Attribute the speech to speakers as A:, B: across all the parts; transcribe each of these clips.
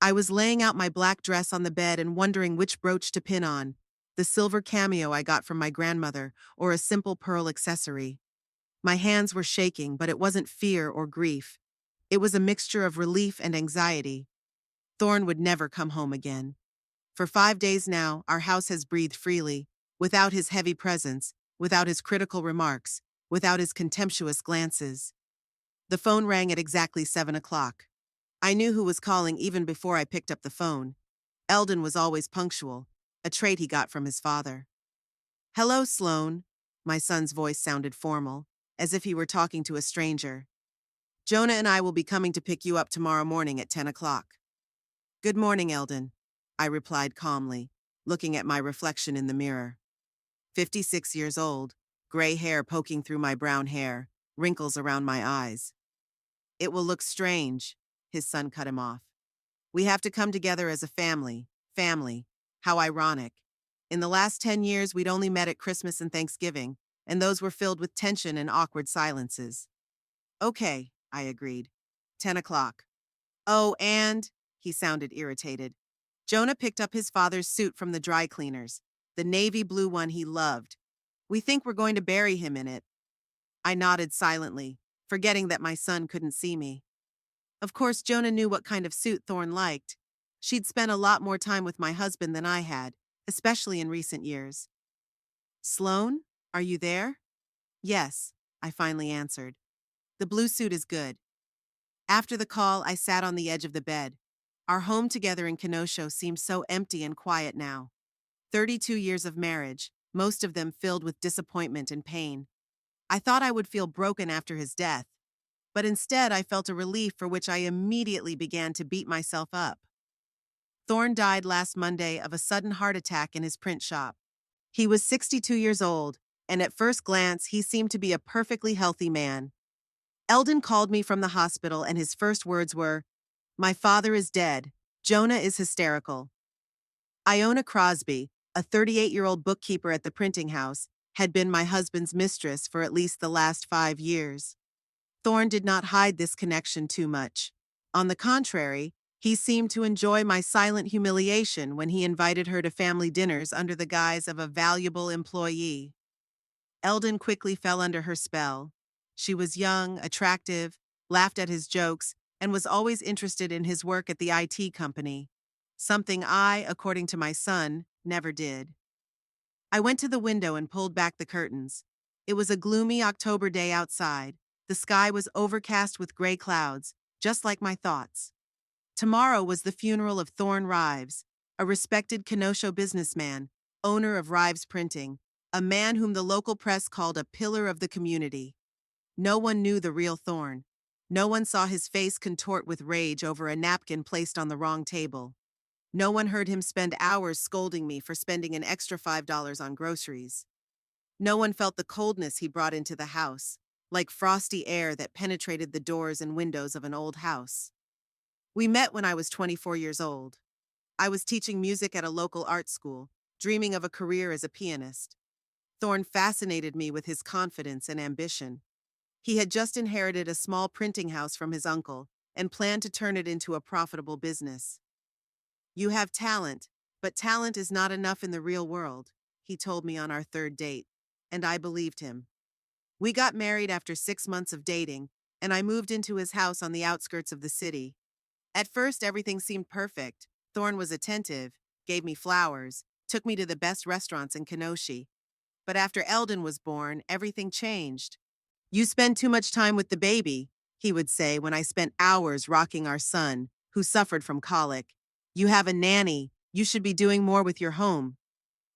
A: I was laying out my black dress on the bed and wondering which brooch to pin on, the silver cameo I got from my grandmother or a simple pearl accessory. My hands were shaking, but it wasn't fear or grief. It was a mixture of relief and anxiety. Thorn would never come home again. For 5 days now, our house has breathed freely, without his heavy presence, without his critical remarks, without his contemptuous glances. The phone rang at exactly 7 o'clock. I knew who was calling even before I picked up the phone. Eldon was always punctual, a trait he got from his father. "Hello, Sloane." My son's voice sounded formal, as if he were talking to a stranger. "Jonah and I will be coming to pick you up tomorrow morning at 10 o'clock. "Good morning, Eldon," I replied calmly, looking at my reflection in the mirror. 56 years old, gray hair poking through my brown hair, wrinkles around my eyes. "It will look strange," his son cut him off. "We have to come together as a family. Family. How ironic. In the last 10 years, we'd only met at Christmas and Thanksgiving, and those were filled with tension and awkward silences." "Okay," I agreed. 10 o'clock. "Oh, and," he sounded irritated. "Jonah picked up his father's suit from the dry cleaners, the navy blue one he loved. We think we're going to bury him in it." I nodded silently, forgetting that my son couldn't see me. Of course, Jonah knew what kind of suit Thorn liked. She'd spent a lot more time with my husband than I had, especially in recent years. "Sloane, are you there?" "Yes," I finally answered. "The blue suit is good." After the call, I sat on the edge of the bed. Our home together in Kenosha seemed so empty and quiet now. 32 years of marriage, most of them filled with disappointment and pain. I thought I would feel broken after his death, but instead I felt a relief for which I immediately began to beat myself up. Thorn died last Monday of a sudden heart attack in his print shop. He was 62 years old, and at first glance he seemed to be a perfectly healthy man. Eldon called me from the hospital and his first words were, "My father is dead. Jonah is hysterical." Iona Crosby, a 38-year-old bookkeeper at the printing house, had been my husband's mistress for at least the last 5 years. Thorn did not hide this connection too much. On the contrary, he seemed to enjoy my silent humiliation when he invited her to family dinners under the guise of a valuable employee. Eldon quickly fell under her spell. She was young, attractive, laughed at his jokes, and was always interested in his work at the IT company, something I, according to my son, never did. I went to the window and pulled back the curtains. It was a gloomy October day outside. The sky was overcast with gray clouds, just like my thoughts. Tomorrow was the funeral of Thorn Rives, a respected Kenosha businessman, owner of Rives Printing, a man whom the local press called a pillar of the community. No one knew the real Thorn. No one saw his face contort with rage over a napkin placed on the wrong table. No one heard him spend hours scolding me for spending an extra $5 on groceries. No one felt the coldness he brought into the house, like frosty air that penetrated the doors and windows of an old house. We met when I was 24 years old. I was teaching music at a local art school, dreaming of a career as a pianist. Thorn fascinated me with his confidence and ambition. He had just inherited a small printing house from his uncle and planned to turn it into a profitable business. "You have talent, but talent is not enough in the real world," he told me on our third date, and I believed him. We got married after 6 months of dating, and I moved into his house on the outskirts of the city. At first, everything seemed perfect. Thorn was attentive, gave me flowers, took me to the best restaurants in Kenosha. But after Eldon was born, everything changed. "You spend too much time with the baby," he would say when I spent hours rocking our son, who suffered from colic. "You have a nanny. You should be doing more with your home."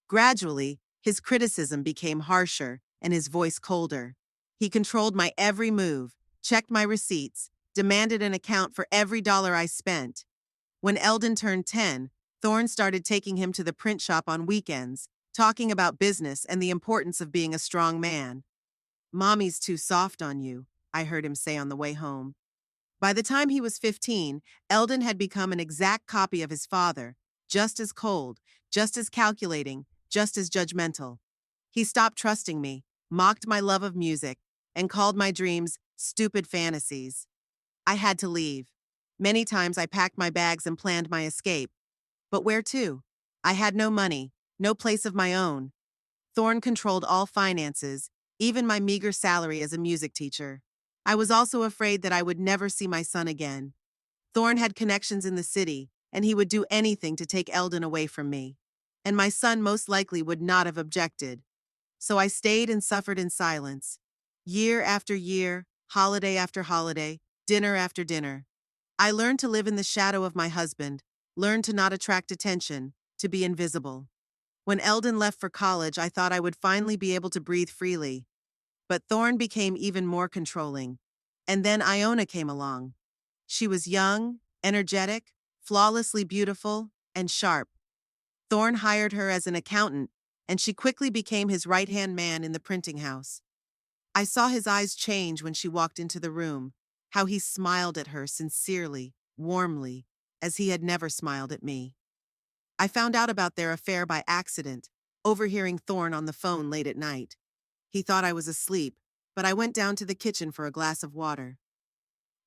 A: Gradually, his criticism became harsher and his voice colder. He controlled my every move, checked my receipts, demanded an account for every dollar I spent. When Eldon turned 10, Thorn started taking him to the print shop on weekends, talking about business and the importance of being a strong man. "Mommy's too soft on you," I heard him say on the way home. By the time he was 15, Eldon had become an exact copy of his father, just as cold, just as calculating, just as judgmental. He stopped trusting me, mocked my love of music, and called my dreams stupid fantasies. I had to leave. Many times I packed my bags and planned my escape. But where to? I had no money, no place of my own. Thorne controlled all finances, even my meager salary as a music teacher. I was also afraid that I would never see my son again. Thorne had connections in the city, and he would do anything to take Eldon away from me. And my son most likely would not have objected. So I stayed and suffered in silence. Year after year, holiday after holiday, dinner after dinner. I learned to live in the shadow of my husband, learned to not attract attention, to be invisible. When Eldon left for college, I thought I would finally be able to breathe freely. But Thorne became even more controlling. And then Iona came along. She was young, energetic, flawlessly beautiful, and sharp. Thorne hired her as an accountant, and she quickly became his right-hand man in the printing house. I saw his eyes change when she walked into the room, how he smiled at her sincerely, warmly, as he had never smiled at me. I found out about their affair by accident, overhearing Thorne on the phone late at night. He thought I was asleep, but I went down to the kitchen for a glass of water.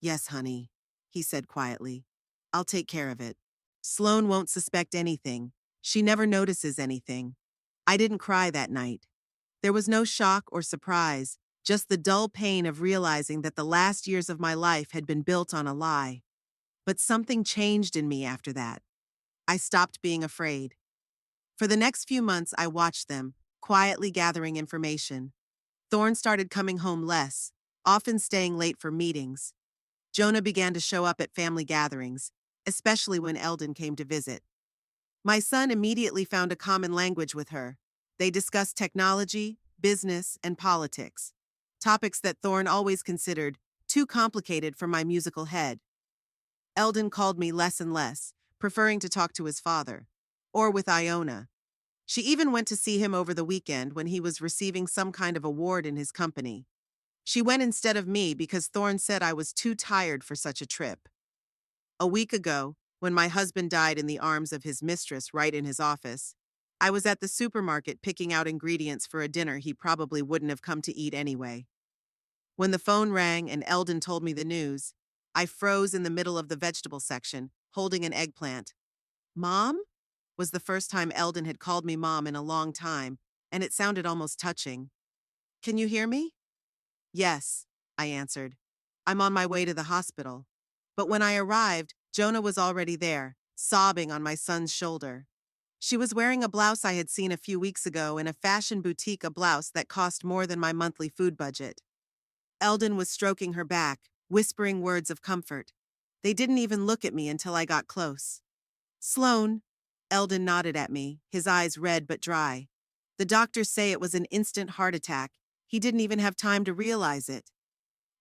A: "Yes, honey," he said quietly. "I'll take care of it. Sloane won't suspect anything. She never notices anything." I didn't cry that night. There was no shock or surprise, just the dull pain of realizing that the last years of my life had been built on a lie. But something changed in me after that. I stopped being afraid. For the next few months, I watched them, quietly gathering information. Thorne started coming home less, often staying late for meetings. Jonah began to show up at family gatherings, especially when Eldon came to visit. My son immediately found a common language with her. They discussed technology, business, and politics, topics that Thorne always considered too complicated for my musical head. Eldon called me less and less, preferring to talk to his father, or with Iona. She even went to see him over the weekend when he was receiving some kind of award in his company. She went instead of me because Thorne said I was too tired for such a trip. A week ago, when my husband died in the arms of his mistress right in his office, I was at the supermarket picking out ingredients for a dinner he probably wouldn't have come to eat anyway. When the phone rang and Eldon told me the news, I froze in the middle of the vegetable section, holding an eggplant. "Mom?" was the first time Eldon had called me mom in a long time, and it sounded almost touching. "Can you hear me?" "Yes," I answered. "I'm on my way to the hospital." But when I arrived, Jonah was already there, sobbing on my son's shoulder. She was wearing a blouse I had seen a few weeks ago in a fashion boutique, a blouse that cost more than my monthly food budget. Eldon was stroking her back, whispering words of comfort. They didn't even look at me until I got close. "Sloane." Eldon nodded at me, his eyes red but dry. "The doctors say it was an instant heart attack. He didn't even have time to realize it."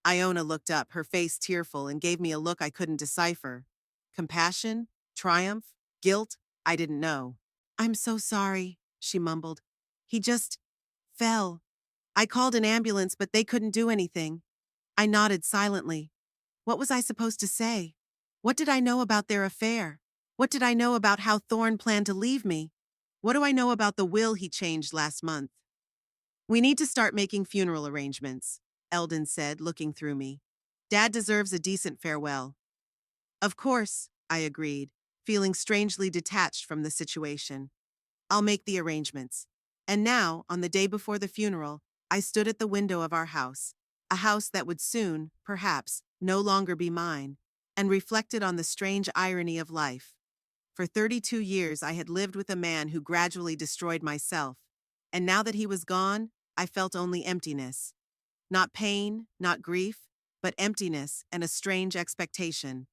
A: Iona looked up, her face tearful, and gave me a look I couldn't decipher. Compassion? Triumph? Guilt? I didn't know. "I'm so sorry," she mumbled. "He just fell. I called an ambulance, but they couldn't do anything." I nodded silently. What was I supposed to say? What did I know about their affair? What did I know about how Thorne planned to leave me? What do I know about the will he changed last month? "We need to start making funeral arrangements," Eldon said, looking through me. "Dad deserves a decent farewell." "Of course," I agreed, feeling strangely detached from the situation. "I'll make the arrangements." And now, on the day before the funeral, I stood at the window of our house, a house that would soon, perhaps, no longer be mine, and reflected on the strange irony of life. For 32 years, I had lived with a man who gradually destroyed myself, and now that he was gone, I felt only emptiness. Not pain, not grief, but emptiness and a strange expectation.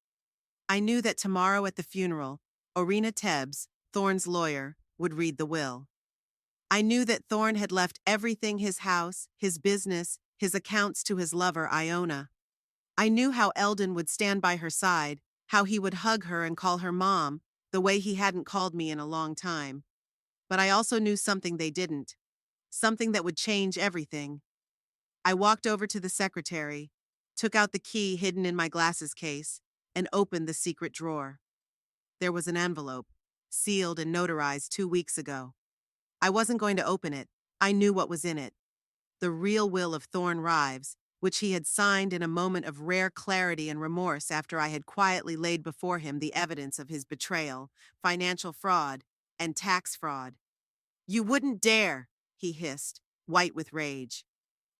A: I knew that tomorrow at the funeral, Orina Tebbs, Thorne's lawyer, would read the will. I knew that Thorne had left everything, his house, his business, his accounts, to his lover, Iona. I knew how Eldon would stand by her side, how he would hug her and call her mom, the way he hadn't called me in a long time. But I also knew something they didn't, something that would change everything. I walked over to the secretary, took out the key hidden in my glasses case, and opened the secret drawer. There was an envelope, sealed and notarized 2 weeks ago. I wasn't going to open it. I knew what was in it. The real will of Thorne Rives, which he had signed in a moment of rare clarity and remorse after I had quietly laid before him the evidence of his betrayal, financial fraud, and tax fraud. "You wouldn't dare," he hissed, white with rage.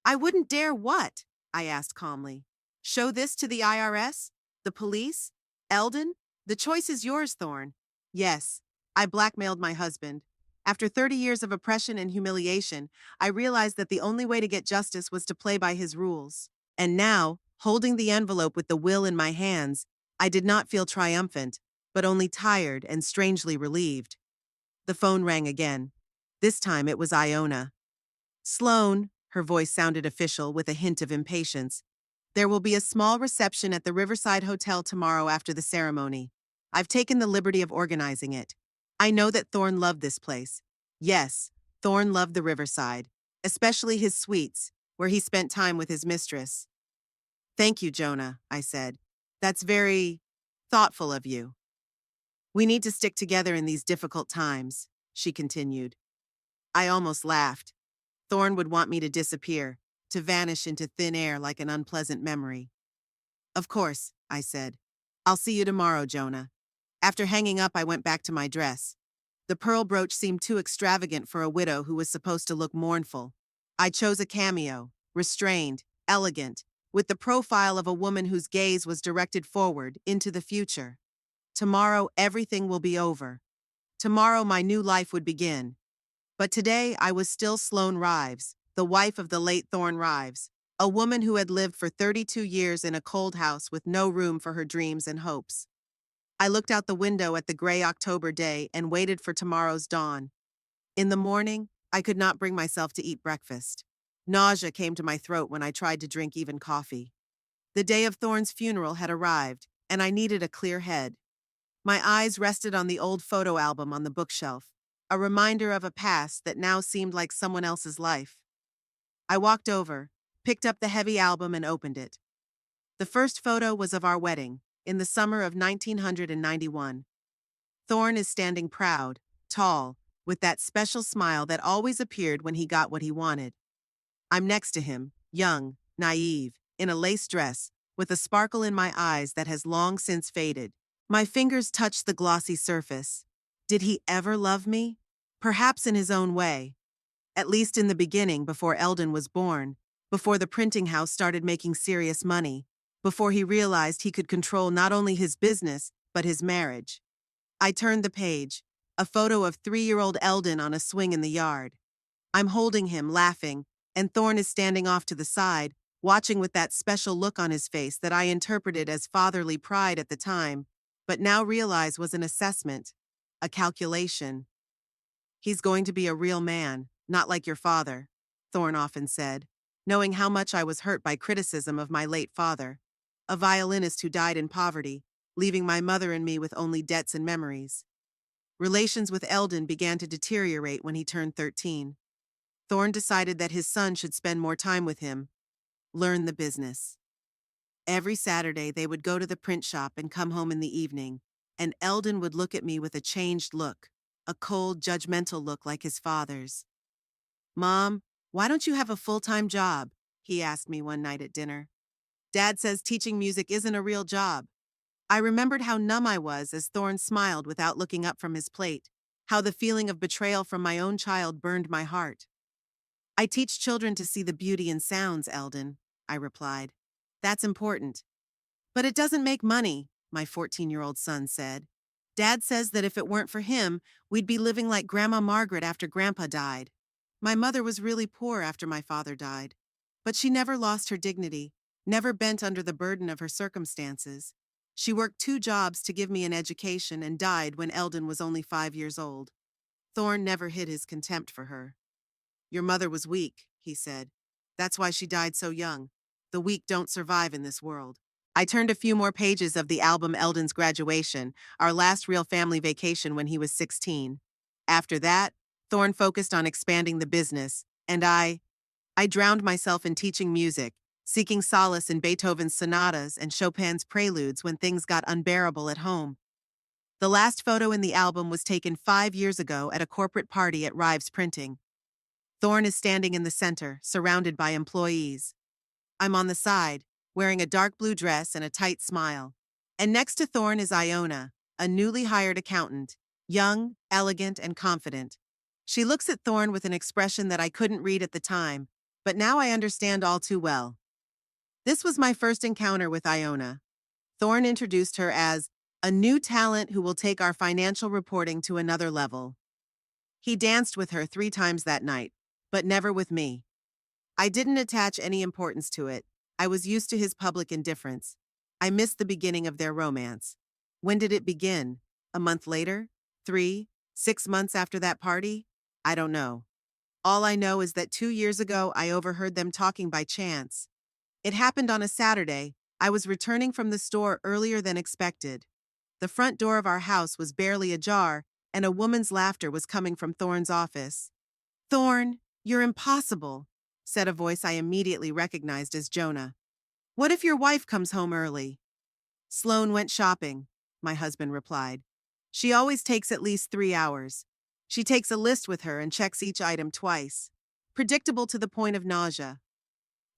A: "I wouldn't dare what?" I asked calmly. "Show this to the IRS? The police? Eldon? The choice is yours, Thorne." Yes, I blackmailed my husband. After 30 years of oppression and humiliation, I realized that the only way to get justice was to play by his rules. And now, holding the envelope with the will in my hands, I did not feel triumphant, but only tired and strangely relieved. The phone rang again. This time it was Iona. "Sloan," her voice sounded official with a hint of impatience. "There will be a small reception at the Riverside Hotel tomorrow after the ceremony. I've taken the liberty of organizing it. I know that Thorne loved this place. Yes, Thorne loved the Riverside, especially his suites, where he spent time with his mistress." "Thank you, Jonah," I said. "That's very thoughtful of you." "We need to stick together in these difficult times," she continued. I almost laughed. Thorne would want me to disappear, to vanish into thin air like an unpleasant memory. "Of course," I said. "I'll see you tomorrow, Jonah." After hanging up, I went back to my dress. The pearl brooch seemed too extravagant for a widow who was supposed to look mournful. I chose a cameo, restrained, elegant, with the profile of a woman whose gaze was directed forward, into the future. Tomorrow, everything will be over. Tomorrow, my new life would begin. But today, I was still Sloane Rives, the wife of the late Thorne Rives, a woman who had lived for 32 years in a cold house with no room for her dreams and hopes. I looked out the window at the gray October day and waited for tomorrow's dawn. In the morning, I could not bring myself to eat breakfast. Nausea came to my throat when I tried to drink even coffee. The day of Thorne's funeral had arrived, and I needed a clear head. My eyes rested on the old photo album on the bookshelf, a reminder of a past that now seemed like someone else's life. I walked over, picked up the heavy album and opened it. The first photo was of our wedding, in the summer of 1991. Thorne is standing proud, tall, with that special smile that always appeared when he got what he wanted. I'm next to him, young, naive, in a lace dress, with a sparkle in my eyes that has long since faded. My fingers touched the glossy surface. Did he ever love me? Perhaps in his own way. At least in the beginning, before Eldon was born, before the printing house started making serious money, before he realized he could control not only his business, but his marriage. I turned the page, a photo of 3-year-old Eldon on a swing in the yard. I'm holding him, laughing, and Thorne is standing off to the side, watching with that special look on his face that I interpreted as fatherly pride at the time, but now realize was an assessment, a calculation. "He's going to be a real man, not like your father," Thorne often said, knowing how much I was hurt by criticism of my late father, a violinist who died in poverty, leaving my mother and me with only debts and memories. Relations with Eldon began to deteriorate when he turned 13. Thorne decided that his son should spend more time with him, learn the business. Every Saturday, they would go to the print shop and come home in the evening, and Eldon would look at me with a changed look, a cold, judgmental look like his father's. "Mom, why don't you have a full-time job?" he asked me one night at dinner. "Dad says teaching music isn't a real job." I remembered how numb I was as Thorne smiled without looking up from his plate, how the feeling of betrayal from my own child burned my heart. "I teach children to see the beauty in sounds, Eldon," I replied. "That's important." "But it doesn't make money," my 14-year-old son said. "Dad says that if it weren't for him, we'd be living like Grandma Margaret after Grandpa died. My mother was really poor after my father died, but she never lost her dignity, never bent under the burden of her circumstances. She worked 2 jobs to give me an education and died when Eldon was only 5 years old." Thorne never hid his contempt for her. "Your mother was weak," he said. "That's why she died so young. The weak don't survive in this world." I turned a few more pages of the album Eldon's graduation, our last real family vacation when he was 16. After that, Thorne focused on expanding the business, and I drowned myself in teaching music, seeking solace in Beethoven's sonatas and Chopin's preludes when things got unbearable at home. The last photo in the album was taken 5 years ago at a corporate party at Rives Printing. Thorne is standing in the center, surrounded by employees. I'm on the side, wearing a dark blue dress and a tight smile. And next to Thorne is Iona, a newly hired accountant, young, elegant, and confident. She looks at Thorne with an expression that I couldn't read at the time, but now I understand all too well. This was my first encounter with Iona. Thorne introduced her as a new talent who will take our financial reporting to another level. He danced with her 3 times that night, but never with me. I didn't attach any importance to it. I was used to his public indifference. I missed the beginning of their romance. When did it begin? A month later? 3, 6 months after that party? I don't know. All I know is that 2 years ago I overheard them talking by chance. It happened on a Saturday. I was returning from the store earlier than expected. The front door of our house was barely ajar, and a woman's laughter was coming from Thorne's office. "Thorne, you're impossible," said a voice I immediately recognized as Jonah. "What if your wife comes home early?" "Sloane went shopping," my husband replied. "She always takes at least 3 hours. She takes a list with her and checks each item twice. Predictable to the point of nausea."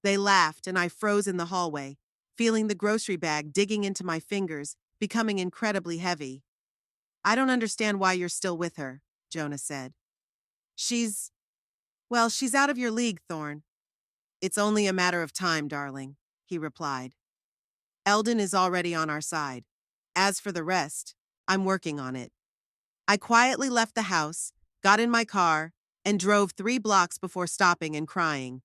A: They laughed, and I froze in the hallway, feeling the grocery bag digging into my fingers, becoming incredibly heavy. "I don't understand why you're still with her," Jonah said. She's out of your league, Thorne." "It's only a matter of time, darling," he replied. "Eldon is already on our side. As for the rest, I'm working on it." I quietly left the house, got in my car, and drove 3 blocks before stopping and crying.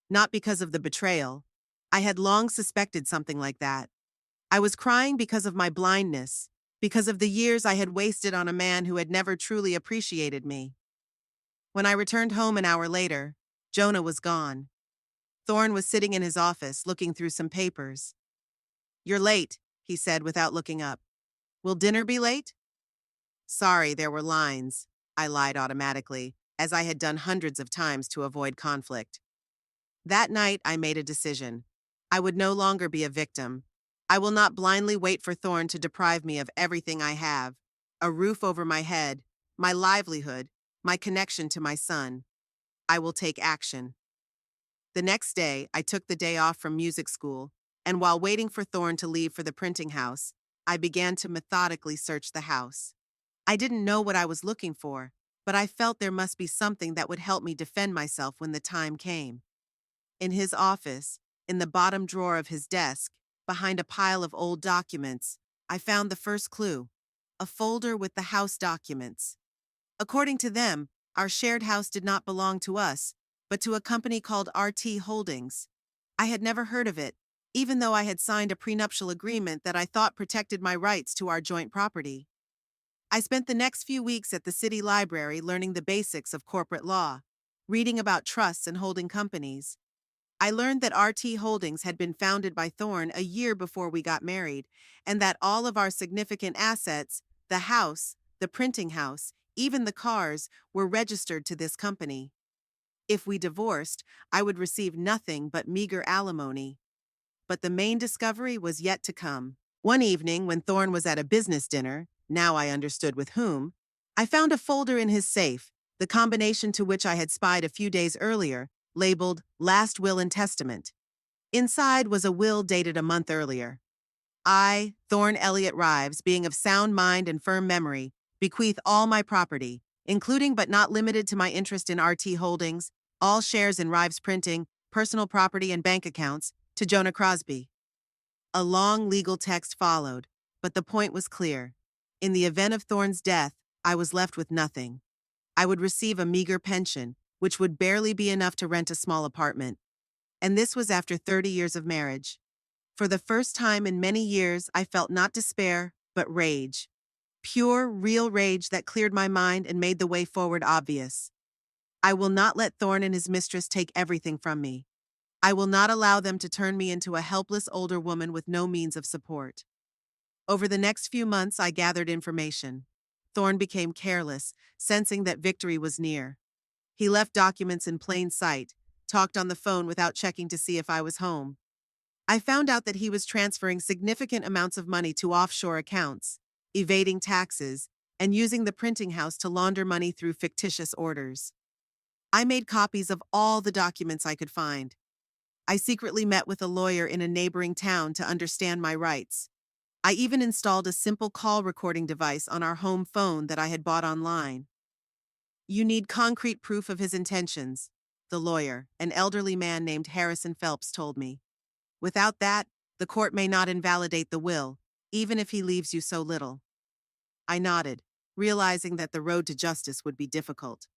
A: Not because of the betrayal. I had long suspected something like that. I was crying because of my blindness, because of the years I had wasted on a man who had never truly appreciated me. When I returned home an hour later, Jonah was gone. Thorne was sitting in his office, looking through some papers. "You're late," he said without looking up. "Will dinner be late?" "Sorry, there were lines," I lied automatically, as I had done hundreds of times to avoid conflict. That night, I made a decision. I would no longer be a victim. I will not blindly wait for Thorne to deprive me of everything I have: a roof over my head, my livelihood, my connection to my son. I will take action. The next day, I took the day off from music school, and while waiting for Thorne to leave for the printing house, I began to methodically search the house. I didn't know what I was looking for, but I felt there must be something that would help me defend myself when the time came. In his office, in the bottom drawer of his desk, behind a pile of old documents, I found the first clue: a folder with the house documents. According to them, our shared house did not belong to us, but to a company called RT Holdings. I had never heard of it, even though I had signed a prenuptial agreement that I thought protected my rights to our joint property. I spent the next few weeks at the city library learning the basics of corporate law, reading about trusts and holding companies. I learned that RT Holdings had been founded by Thorne a year before we got married, and that all of our significant assets, the house, the printing house, even the cars, were registered to this company. If we divorced, I would receive nothing but meager alimony. But the main discovery was yet to come. One evening, when Thorne was at a business dinner, now I understood with whom, I found a folder in his safe, the combination to which I had spied a few days earlier, labeled Last Will and Testament. Inside was a will dated a month earlier. "I, Thorne Elliott Rives, being of sound mind and firm memory, bequeath all my property, including but not limited to my interest in RT Holdings, all shares in Rives Printing, personal property and bank accounts, to Jonah Crosby." A long legal text followed, but the point was clear. In the event of Thorne's death, I was left with nothing. I would receive a meager pension, which would barely be enough to rent a small apartment. And this was after 30 years of marriage. For the first time in many years, I felt not despair, but rage. Pure, real rage that cleared my mind and made the way forward obvious. I will not let Thorne and his mistress take everything from me. I will not allow them to turn me into a helpless older woman with no means of support. Over the next few months, I gathered information. Thorne became careless, sensing that victory was near. He left documents in plain sight, talked on the phone without checking to see if I was home. I found out that he was transferring significant amounts of money to offshore accounts, evading taxes, and using the printing house to launder money through fictitious orders. I made copies of all the documents I could find. I secretly met with a lawyer in a neighboring town to understand my rights. I even installed a simple call recording device on our home phone that I had bought online. You need concrete proof of his intentions, the lawyer, an elderly man named Harrison Phelps, told me. Without that, the court may not invalidate the will, even if he leaves you so little. I nodded, realizing that the road to justice would be difficult.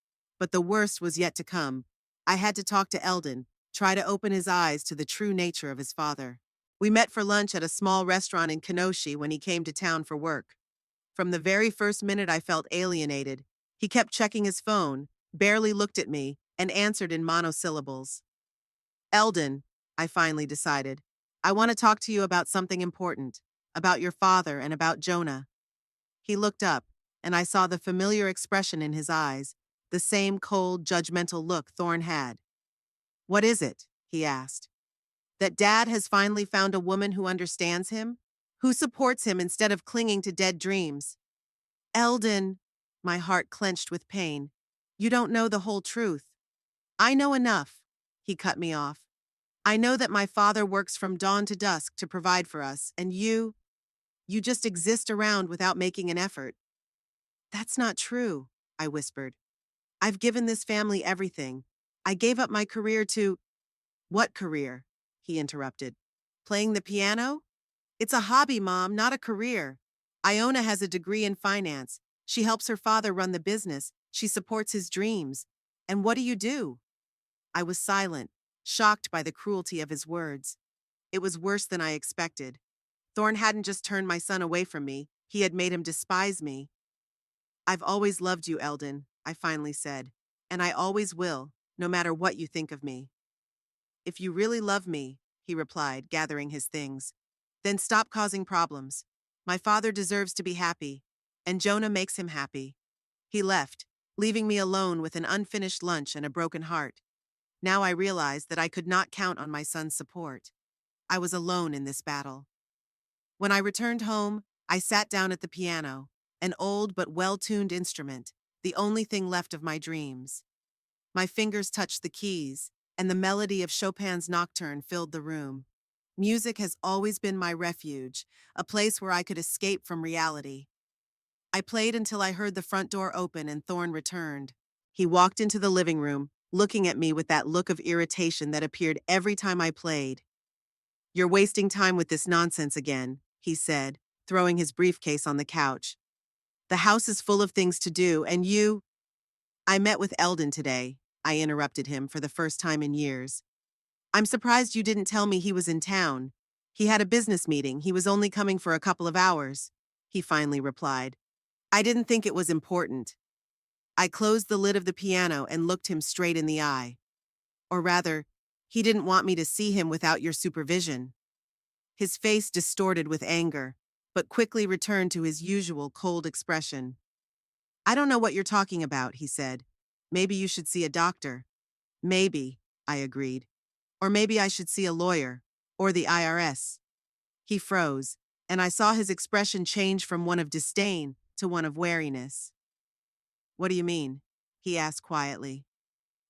A: But the worst was yet to come. I had to talk to Eldon, try to open his eyes to the true nature of his father. We met for lunch at a small restaurant in Kenosha when he came to town for work. From the very first minute I felt alienated. He kept checking his phone, barely looked at me, and answered in monosyllables. Eldon, I finally decided, I want to talk to you about something important, about your father and about Jonah. He looked up, and I saw the familiar expression in his eyes, the same cold, judgmental look Thorne had. What is it? He asked. That Dad has finally found a woman who understands him? Who supports him instead of clinging to dead dreams? Eldon, my heart clenched with pain. You don't know the whole truth. I know enough, he cut me off. I know that my father works from dawn to dusk to provide for us, and you just exist around without making an effort. That's not true, I whispered. I've given this family everything. I gave up my career to— What career? He interrupted. Playing the piano? It's a hobby, Mom, not a career. Iona has a degree in finance. She helps her father run the business. She supports his dreams. And what do? I was silent, shocked by the cruelty of his words. It was worse than I expected. Thorne hadn't just turned my son away from me, he had made him despise me. I've always loved you, Eldon, I finally said. And I always will, no matter what you think of me. If you really love me, he replied, gathering his things, then stop causing problems. My father deserves to be happy, and Jonah makes him happy. He left, leaving me alone with an unfinished lunch and a broken heart. Now I realized that I could not count on my son's support. I was alone in this battle. When I returned home, I sat down at the piano, an old but well-tuned instrument, the only thing left of my dreams. My fingers touched the keys, and the melody of Chopin's Nocturne filled the room. Music has always been my refuge, a place where I could escape from reality. I played until I heard the front door open and Thorne returned. He walked into the living room, looking at me with that look of irritation that appeared every time I played. You're wasting time with this nonsense again, he said, throwing his briefcase on the couch. The house is full of things to do, and you— I met with Eldon today, I interrupted him for the first time in years. I'm surprised you didn't tell me he was in town. He had a business meeting, he was only coming for a couple of hours, he finally replied. I didn't think it was important. I closed the lid of the piano and looked him straight in the eye. Or rather, he didn't want me to see him without your supervision. His face distorted with anger, but quickly returned to his usual cold expression. I don't know what you're talking about, he said. Maybe you should see a doctor. Maybe, I agreed. Or maybe I should see a lawyer, or the IRS. He froze, and I saw his expression change from one of disdain to one of wariness. What do you mean? He asked quietly.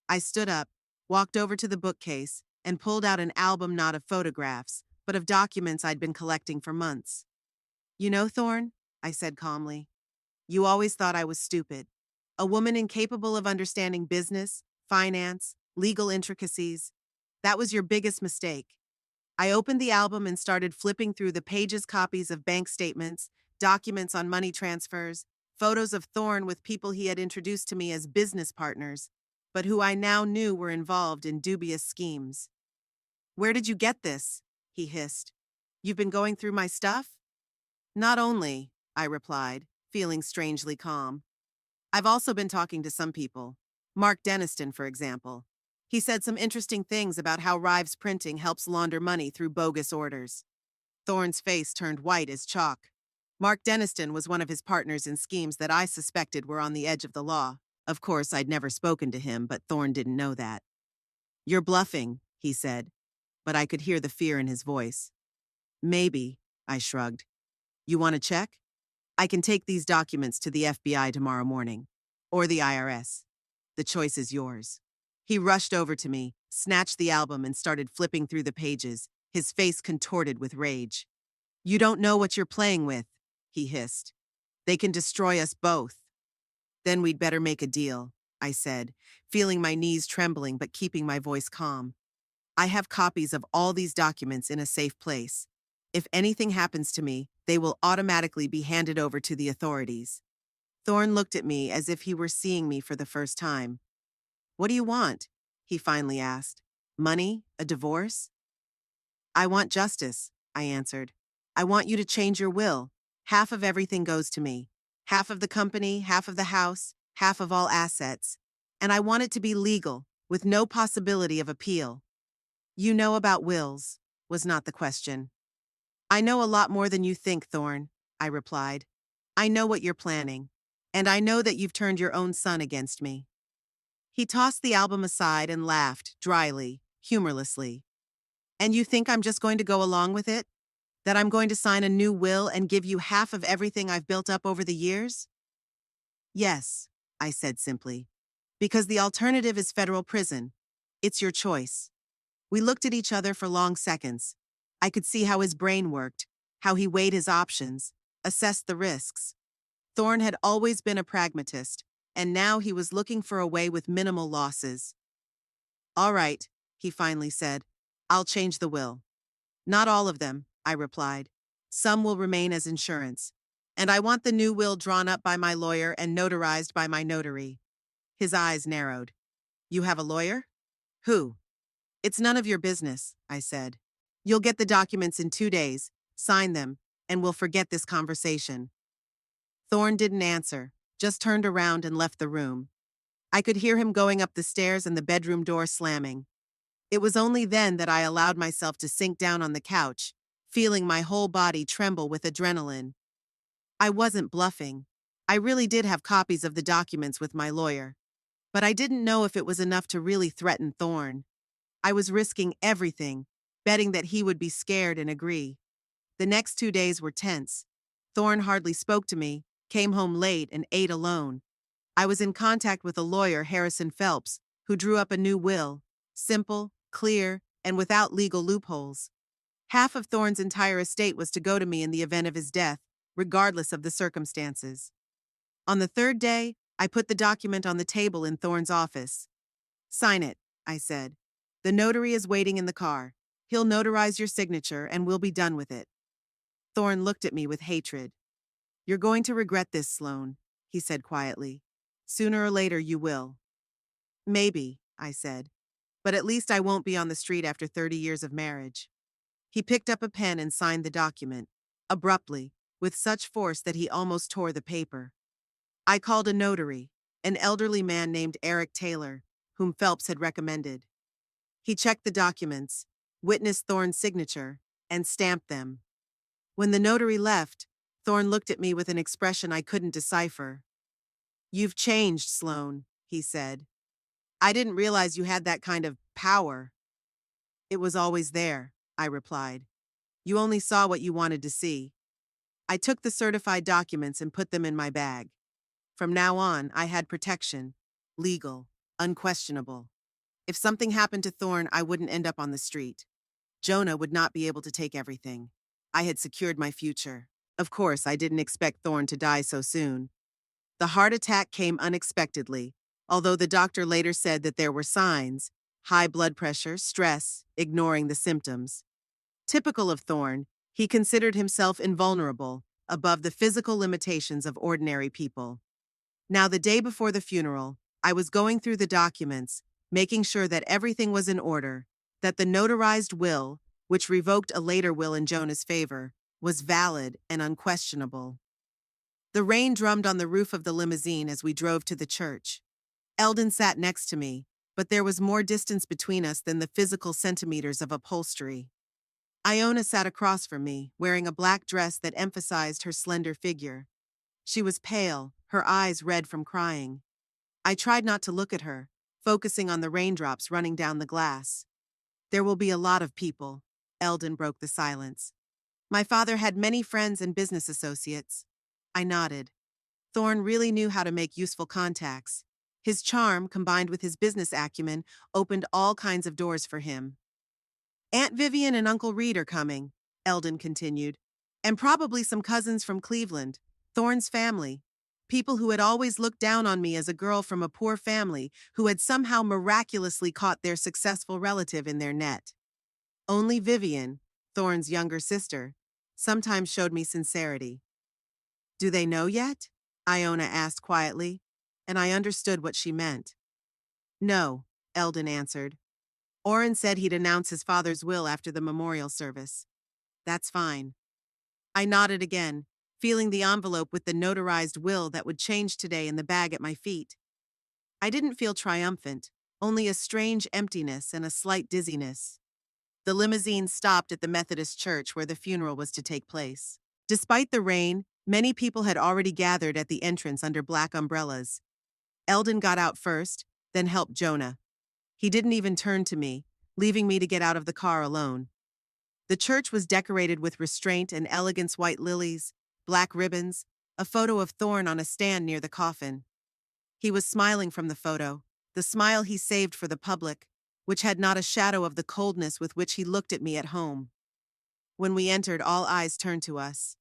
A: I stood up, walked over to the bookcase, and pulled out an album not of photographs, but of documents I'd been collecting for months. You know, Thorne, I said calmly, you always thought I was stupid. A woman incapable of understanding business, finance, legal intricacies. That was your biggest mistake. I opened the album and started flipping through the copies of bank statements, documents on money transfers, photos of Thorne with people he had introduced to me as business partners, but who I now knew were involved in dubious schemes. Where did you get this? He hissed. You've been going through my stuff? Not only, I replied, feeling strangely calm. I've also been talking to some people. Mark Deniston, for example. He said some interesting things about how Rives Printing helps launder money through bogus orders. Thorne's face turned white as chalk. Mark Deniston was one of his partners in schemes that I suspected were on the edge of the law. Of course, I'd never spoken to him, but Thorne didn't know that. You're bluffing, he said, but I could hear the fear in his voice. Maybe, I shrugged. You want to check? I can take these documents to the FBI tomorrow morning. Or the IRS. The choice is yours. He rushed over to me, snatched the album, and started flipping through the pages, his face contorted with rage. "You don't know what you're playing with," he hissed. "They can destroy us both." "Then we'd better make a deal," I said, feeling my knees trembling but keeping my voice calm. "I have copies of all these documents in a safe place. If anything happens to me, they will automatically be handed over to the authorities." Thorne looked at me as if he were seeing me for the first time. "What do you want?" he finally asked. "Money? A divorce?" "I want justice," I answered. "I want you to change your will. Half of everything goes to me. Half of the company, half of the house, half of all assets. And I want it to be legal, with no possibility of appeal." "You know about wills," was not the question. "I know a lot more than you think, Thorne," I replied. "I know what you're planning. And I know that you've turned your own son against me." He tossed the album aside and laughed, dryly, humorlessly. "And you think I'm just going to go along with it? That I'm going to sign a new will and give you half of everything I've built up over the years?" "Yes," I said simply. "Because the alternative is federal prison. It's your choice." We looked at each other for long seconds. I could see how his brain worked, how he weighed his options, assessed the risks. Thorne had always been a pragmatist, and now he was looking for a way with minimal losses. "All right," he finally said. "I'll change the will." "Not all of them," I replied. "Some will remain as insurance. And I want the new will drawn up by my lawyer and notarized by my notary." His eyes narrowed. "You have a lawyer?" "Who?" "It's none of your business," I said. "You'll get the documents in 2 days, sign them, and we'll forget this conversation." Thorne didn't answer, just turned around and left the room. I could hear him going up the stairs and the bedroom door slamming. It was only then that I allowed myself to sink down on the couch, feeling my whole body tremble with adrenaline. I wasn't bluffing. I really did have copies of the documents with my lawyer. But I didn't know if it was enough to really threaten Thorne. I was risking everything, betting that he would be scared and agree. The next 2 days were tense. Thorne hardly spoke to me, came home late, and ate alone. I was in contact with a lawyer, Harrison Phelps, who drew up a new will, simple, clear, and without legal loopholes. Half of Thorne's entire estate was to go to me in the event of his death, regardless of the circumstances. On the third day, I put the document on the table in Thorne's office. "Sign it," I said. "The notary is waiting in the car. He'll notarize your signature and we'll be done with it." Thorne looked at me with hatred. "You're going to regret this, Sloane," he said quietly. "Sooner or later you will." "Maybe," I said. "But at least I won't be on the street after 30 years of marriage." He picked up a pen and signed the document, abruptly, with such force that he almost tore the paper. I called a notary, an elderly man named Eric Taylor, whom Phelps had recommended. He checked the documents, witnessed Thorne's signature, and stamped them. When the notary left, Thorne looked at me with an expression I couldn't decipher. "You've changed, Sloane," he said. "I didn't realize you had that kind of power." "It was always there," I replied. "You only saw what you wanted to see." I took the certified documents and put them in my bag. From now on, I had protection. Legal. Unquestionable. If something happened to Thorne, I wouldn't end up on the street. Jonah would not be able to take everything. I had secured my future. Of course, I didn't expect Thorne to die so soon. The heart attack came unexpectedly, although the doctor later said that there were signs: high blood pressure, stress, ignoring the symptoms. Typical of Thorne, he considered himself invulnerable, above the physical limitations of ordinary people. Now, the day before the funeral, I was going through the documents, making sure that everything was in order, that the notarized will, which revoked a later will in Jonah's favor, was valid and unquestionable. The rain drummed on the roof of the limousine as we drove to the church. Eldon sat next to me, but there was more distance between us than the physical centimeters of upholstery. Iona sat across from me, wearing a black dress that emphasized her slender figure. She was pale, her eyes red from crying. I tried not to look at her, focusing on the raindrops running down the glass. "There will be a lot of people," Eldon broke the silence. "My father had many friends and business associates." I nodded. Thorne really knew how to make useful contacts. His charm, combined with his business acumen, opened all kinds of doors for him. Aunt Vivian and Uncle Reed are coming, Eldon continued. And probably some cousins from Cleveland, Thorne's family. People who had always looked down on me as a girl from a poor family who had somehow miraculously caught their successful relative in their net. Only Vivian, Thorne's younger sister, sometimes showed me sincerity. Do they know yet? Iona asked quietly, and I understood what she meant. No, Eldon answered. Orrin said he'd announce his father's will after the memorial service. That's fine. I nodded again, feeling the envelope with the notarized will that would change today in the bag at my feet. I didn't feel triumphant, only a strange emptiness and a slight dizziness. The limousine stopped at the Methodist church where the funeral was to take place. Despite the rain, many people had already gathered at the entrance under black umbrellas. Eldon got out first, then helped Jonah. He didn't even turn to me, leaving me to get out of the car alone. The church was decorated with restraint and elegance: white lilies, black ribbons, a photo of Thorne on a stand near the coffin. He was smiling from the photo, the smile he saved for the public, which had not a shadow of the coldness with which he looked at me at home. When we entered, all eyes turned to us.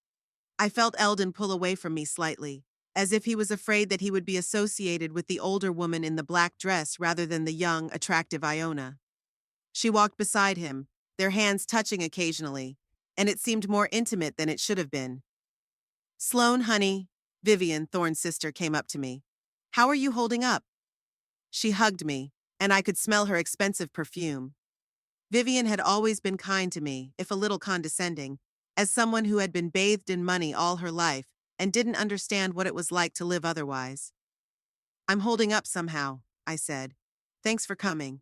A: I felt Eldon pull away from me slightly, as if he was afraid that he would be associated with the older woman in the black dress rather than the young, attractive Iona. She walked beside him, their hands touching occasionally, and it seemed more intimate than it should have been. Sloan, honey, Vivian, Thorne's sister, came up to me. How are you holding up? She hugged me, and I could smell her expensive perfume. Vivian had always been kind to me, if a little condescending, as someone who had been bathed in money all her life and didn't understand what it was like to live otherwise. I'm holding up somehow, I said. Thanks for coming.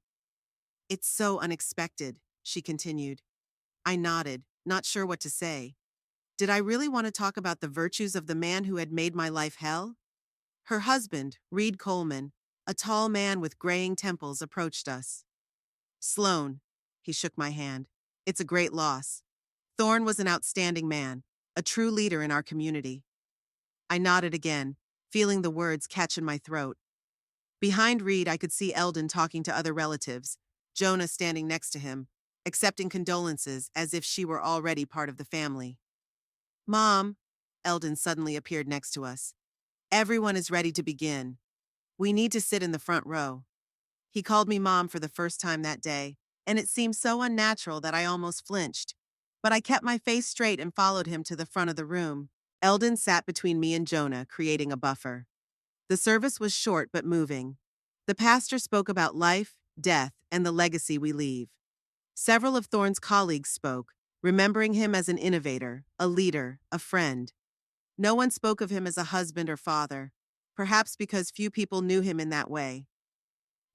A: It's so unexpected, she continued. I nodded, not sure what to say. Did I really want to talk about the virtues of the man who had made my life hell? Her husband, Reed Coleman, a tall man with graying temples, approached us. Sloan, he shook my hand. It's a great loss. Thorne was an outstanding man, a true leader in our community. I nodded again, feeling the words catch in my throat. Behind Reed, I could see Eldon talking to other relatives, Jonah standing next to him, accepting condolences as if she were already part of the family. Mom, Eldon suddenly appeared next to us. Everyone is ready to begin. We need to sit in the front row. He called me Mom for the first time that day, and it seemed so unnatural that I almost flinched. But I kept my face straight and followed him to the front of the room. Eldon sat between me and Jonah, creating a buffer. The service was short but moving. The pastor spoke about life, death, and the legacy we leave. Several of Thorne's colleagues spoke, remembering him as an innovator, a leader, a friend. No one spoke of him as a husband or father, perhaps because few people knew him in that way.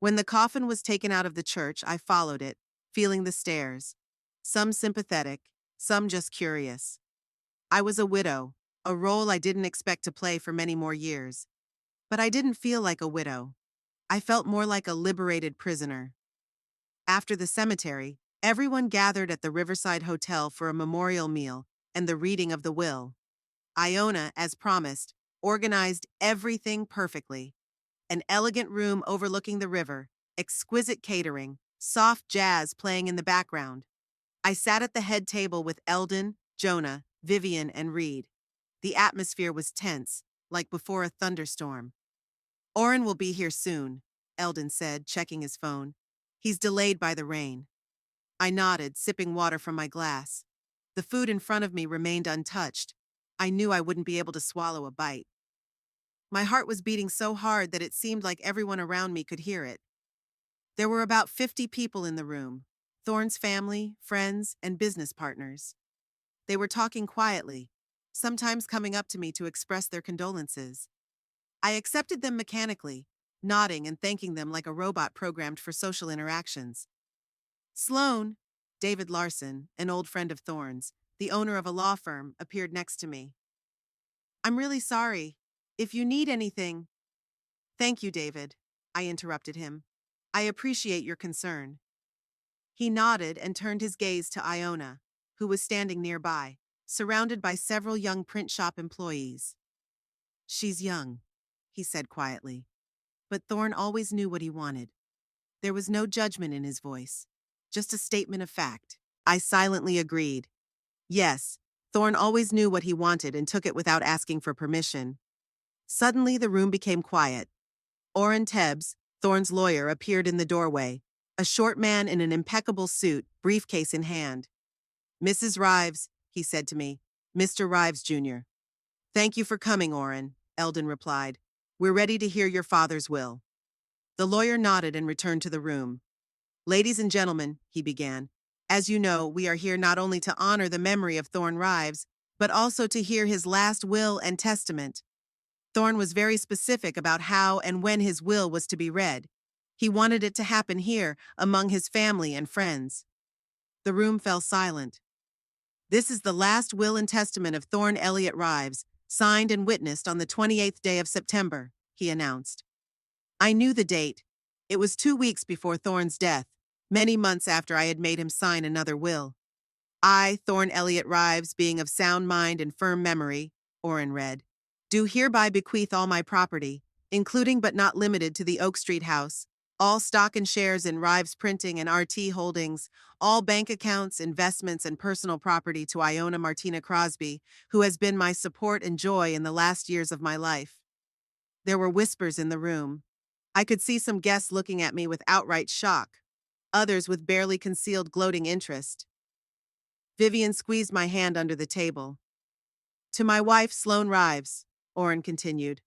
A: When the coffin was taken out of the church, I followed it, feeling the stares. Some sympathetic, some just curious. I was a widow, a role I didn't expect to play for many more years. But I didn't feel like a widow. I felt more like a liberated prisoner. After the cemetery, everyone gathered at the Riverside Hotel for a memorial meal and the reading of the will. Iona, as promised, organized everything perfectly. An elegant room overlooking the river, exquisite catering, soft jazz playing in the background. I sat at the head table with Eldon, Jonah, Vivian, and Reed. The atmosphere was tense, like before a thunderstorm. Orrin will be here soon, Eldon said, checking his phone. He's delayed by the rain. I nodded, sipping water from my glass. The food in front of me remained untouched. I knew I wouldn't be able to swallow a bite. My heart was beating so hard that it seemed like everyone around me could hear it. There were about 50 people in the room, Thorne's family, friends, and business partners. They were talking quietly, sometimes coming up to me to express their condolences. I accepted them mechanically, nodding and thanking them like a robot programmed for social interactions. Sloan, David Larson, an old friend of Thorne's, the owner of a law firm, appeared next to me. I'm really sorry. If you need anything... Thank you, David, I interrupted him. I appreciate your concern. He nodded and turned his gaze to Iona, who was standing nearby, surrounded by several young print shop employees. She's young, he said quietly. But Thorne always knew what he wanted. There was no judgment in his voice, just a statement of fact. I silently agreed. Yes, Thorne always knew what he wanted and took it without asking for permission. Suddenly, the room became quiet. Orrin Tebbs, Thorne's lawyer, appeared in the doorway, a short man in an impeccable suit, briefcase in hand. "Mrs. Rives," he said to me. "Mr. Rives, Jr." "Thank you for coming, Orrin," Eldon replied. "We're ready to hear your father's will." The lawyer nodded and returned to the room. "Ladies and gentlemen," he began, "as you know, we are here not only to honor the memory of Thorne Rives, but also to hear his last will and testament." Thorne was very specific about how and when his will was to be read. He wanted it to happen here, among his family and friends. The room fell silent. "This is the last will and testament of Thorne Elliott Rives, signed and witnessed on the 28th day of September," he announced. I knew the date. It was 2 weeks before Thorne's death, many months after I had made him sign another will. "I, Thorne Elliott Rives, being of sound mind and firm memory," Orrin read, "do hereby bequeath all my property, including but not limited to the Oak Street house, all stock and shares in Rives Printing and RT Holdings, all bank accounts, investments, and personal property to Iona Martina Crosby, who has been my support and joy in the last years of my life." There were whispers in the room. I could see some guests looking at me with outright shock, others with barely concealed gloating interest. Vivian squeezed my hand under the table. "To my wife, Sloane Rives," Orrin continued,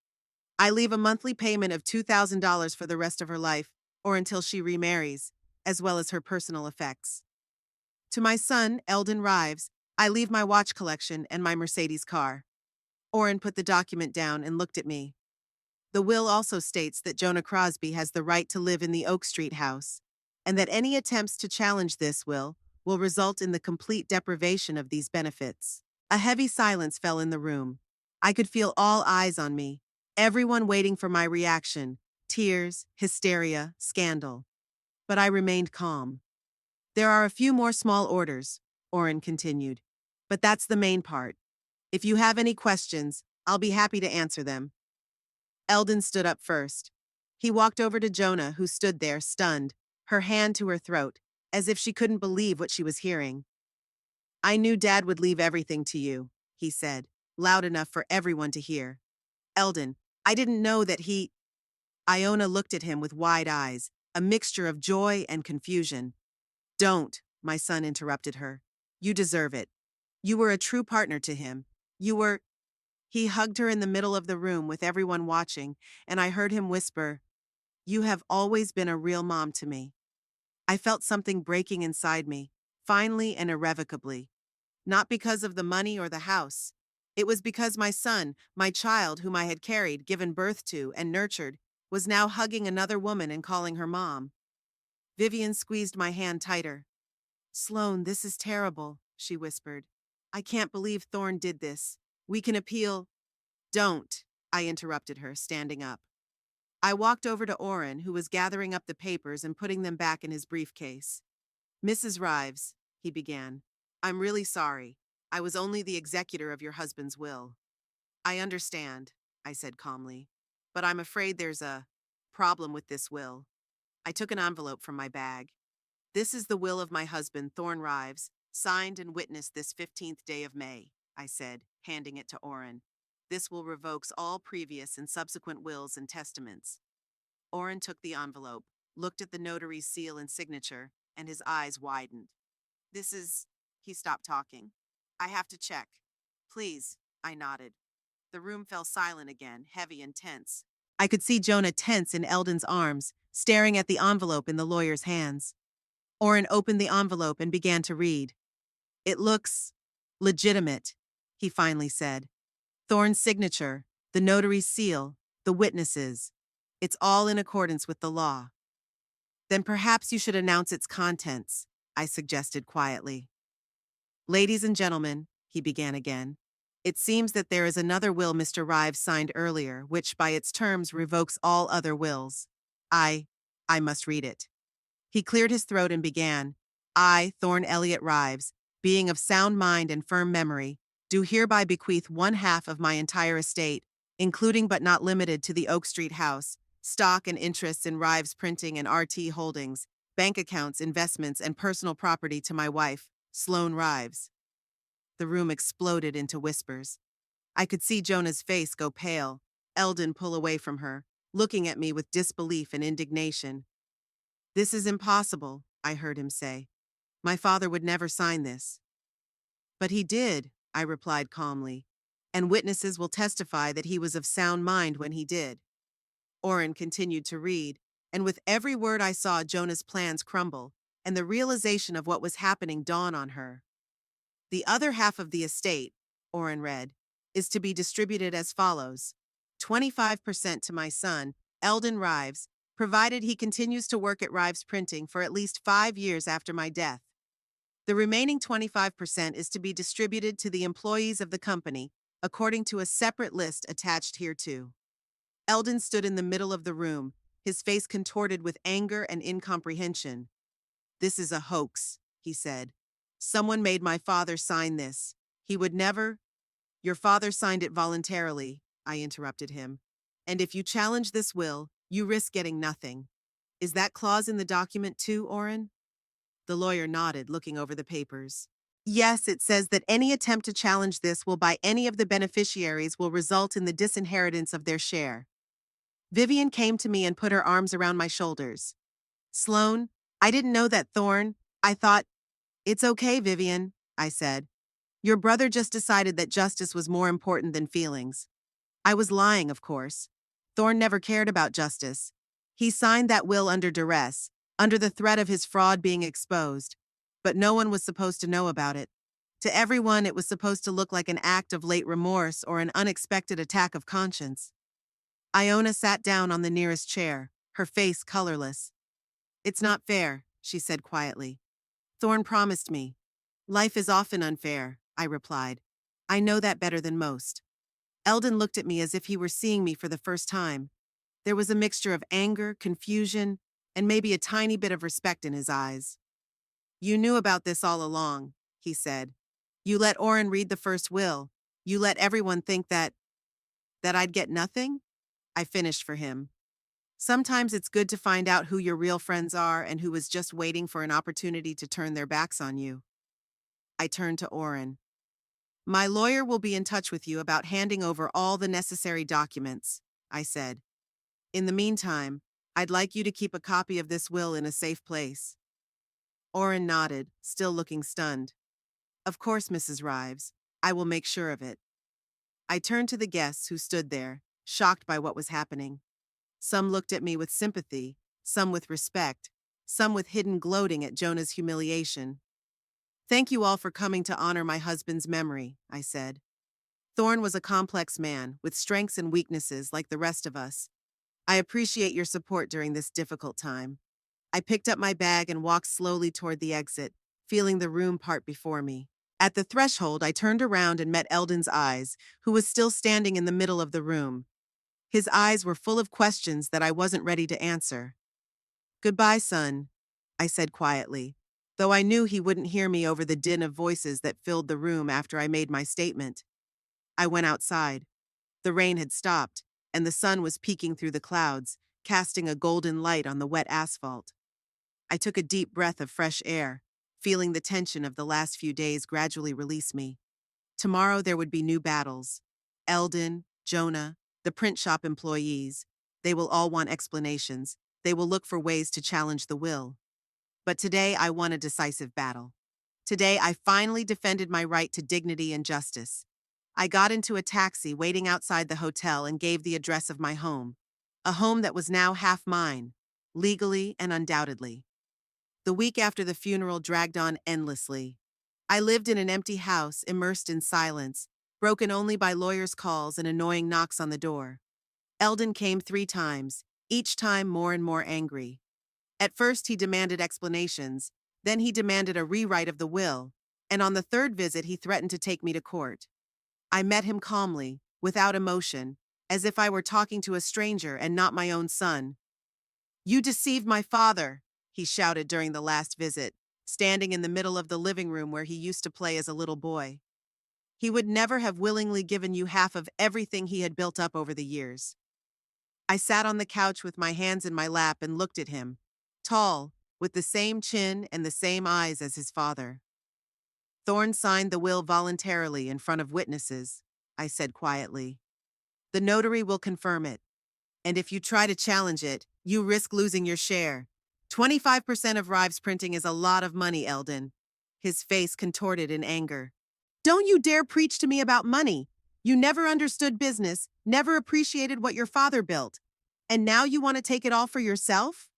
A: "I leave a monthly payment of $2,000 for the rest of her life, or until she remarries, as well as her personal effects. To my son, Eldon Rives, I leave my watch collection and my Mercedes car." Orrin put the document down and looked at me. "The will also states that Jonah Crosby has the right to live in the Oak Street house, and that any attempts to challenge this will result in the complete deprivation of these benefits." A heavy silence fell in the room. I could feel all eyes on me, everyone waiting for my reaction, tears, hysteria, scandal. But I remained calm. "There are a few more small orders," Orrin continued, "but that's the main part. If you have any questions, I'll be happy to answer them." Eldon stood up first. He walked over to Jonah, who stood there, stunned, her hand to her throat, as if she couldn't believe what she was hearing. "I knew Dad would leave everything to you," he said, loud enough for everyone to hear. "Eldon, I didn't know that he—" Iona looked at him with wide eyes, a mixture of joy and confusion. "Don't," my son interrupted her. "You deserve it. You were a true partner to him. You were—" He hugged her in the middle of the room with everyone watching, and I heard him whisper, "You have always been a real mom to me." I felt something breaking inside me, finally and irrevocably. Not because of the money or the house. It was because my son, my child whom I had carried, given birth to, and nurtured, was now hugging another woman and calling her mom. Vivian squeezed my hand tighter. "Sloane, this is terrible," she whispered. "I can't believe Thorne did this. We can appeal—" "Don't," I interrupted her, standing up. I walked over to Orrin, who was gathering up the papers and putting them back in his briefcase. "Mrs. Rives," he began, "I'm really sorry. I was only the executor of your husband's will." "I understand," I said calmly, "but I'm afraid there's a problem with this will." I took an envelope from my bag. "This is the will of my husband, Thorne Rives, signed and witnessed this 15th day of May," I said, handing it to Orrin. "This will revokes all previous and subsequent wills and testaments." Orrin took the envelope, looked at the notary's seal and signature, and his eyes widened. "This is—" He stopped talking. "I have to check." "Please," I nodded. The room fell silent again, heavy and tense. I could see Jonah tense in Eldon's arms, staring at the envelope in the lawyer's hands. Orrin opened the envelope and began to read. "It looks legitimate," he finally said. "Thorne's signature, the notary's seal, the witnesses. It's all in accordance with the law." "Then perhaps you should announce its contents," I suggested quietly. "Ladies and gentlemen," he began again, "it seems that there is another will Mr. Rives signed earlier, which by its terms revokes all other wills. I must read it." He cleared his throat and began, "I, Thorne Elliott Rives, being of sound mind and firm memory, do hereby bequeath 1/2 of my entire estate, including but not limited to the Oak Street house, stock and interests in Rives Printing and RT Holdings, bank accounts, investments, and personal property to my wife, Sloane Rives. The room exploded into whispers. I could see Jonah's face go pale, Eldon pull away from her, looking at me with disbelief and indignation. "This is impossible," I heard him say. "My father would never sign this." "But he did," I replied calmly, "and witnesses will testify that he was of sound mind when he did." Orrin continued to read, and with every word I saw Jonah's plans crumble, and the realization of what was happening dawn on her. "The other half of the estate," Orrin read, "is to be distributed as follows: 25% to my son, Eldon Rives, provided he continues to work at Rives Printing for at least 5 years after my death. The remaining 25% is to be distributed to the employees of the company, according to a separate list attached hereto." Eldon stood in the middle of the room, his face contorted with anger and incomprehension. "This is a hoax," he said. "Someone made my father sign this. He would never—" "Your father signed it voluntarily," I interrupted him. "And if you challenge this will, you risk getting nothing. Is that clause in the document too, Orrin?" The lawyer nodded, looking over the papers. "Yes, it says that any attempt to challenge this will by any of the beneficiaries will result in the disinheritance of their share." Vivian came to me and put her arms around my shoulders. "Sloane, I didn't know that Thorne, I thought—" "It's okay, Vivian," I said. "Your brother just decided that justice was more important than feelings. I was lying, of course. Thorne never cared about justice. He signed that will under duress, under the threat of his fraud being exposed. But no one was supposed to know about it. To everyone, it was supposed to look like an act of late remorse or an unexpected attack of conscience." Iona sat down on the nearest chair, her face colorless. "It's not fair," she said quietly. "Thorne promised me." "Life is often unfair," I replied. "I know that better than most." Eldon looked at me as if he were seeing me for the first time. There was a mixture of anger, confusion, and maybe a tiny bit of respect in his eyes. "You knew about this all along," he said. "You let Orrin read the first will. You let everyone think that I'd get nothing?" I finished for him. "Sometimes it's good to find out who your real friends are and who is just waiting for an opportunity to turn their backs on you." I turned to Orrin. "My lawyer will be in touch with you about handing over all the necessary documents," I said. "In the meantime, I'd like you to keep a copy of this will in a safe place." Orrin nodded, still looking stunned. "Of course, Mrs. Rives. I will make sure of it." I turned to the guests who stood there, shocked by what was happening. Some looked at me with sympathy, some with respect, some with hidden gloating at Jonah's humiliation. "Thank you all for coming to honor my husband's memory," I said. "Thorne was a complex man, with strengths and weaknesses like the rest of us. I appreciate your support during this difficult time." I picked up my bag and walked slowly toward the exit, feeling the room part before me. At the threshold, I turned around and met Eldon's eyes, who was still standing in the middle of the room. His eyes were full of questions that I wasn't ready to answer. "Goodbye, son," I said quietly, though I knew he wouldn't hear me over the din of voices that filled the room after I made my statement. I went outside. The rain had stopped, and the sun was peeking through the clouds, casting a golden light on the wet asphalt. I took a deep breath of fresh air, feeling the tension of the last few days gradually release me. Tomorrow there would be new battles. Eldon, Jonah, the print shop employees. They will all want explanations. They will look for ways to challenge the will. But today I won a decisive battle. Today I finally defended my right to dignity and justice. I got into a taxi waiting outside the hotel and gave the address of my home. A home that was now half mine, legally and undoubtedly. The week after the funeral dragged on endlessly. I lived in an empty house, immersed in silence, broken only by lawyers' calls and annoying knocks on the door. Eldon came 3 times, each time more and more angry. At first he demanded explanations, then he demanded a rewrite of the will, and on the 3rd visit he threatened to take me to court. I met him calmly, without emotion, as if I were talking to a stranger and not my own son. "You deceived my father," he shouted during the last visit, standing in the middle of the living room where he used to play as a little boy. "He would never have willingly given you half of everything he had built up over the years." I sat on the couch with my hands in my lap and looked at him. Tall, with the same chin and the same eyes as his father. Thorne signed the will voluntarily in front of witnesses, I said quietly. The notary will confirm it. And if you try to challenge it, you risk losing your share. 25% of Rives printing is a lot of money, Eldon. His face contorted in anger. Don't you dare preach to me about money. You never understood business, never appreciated what your father built. And now you want to take it all for yourself?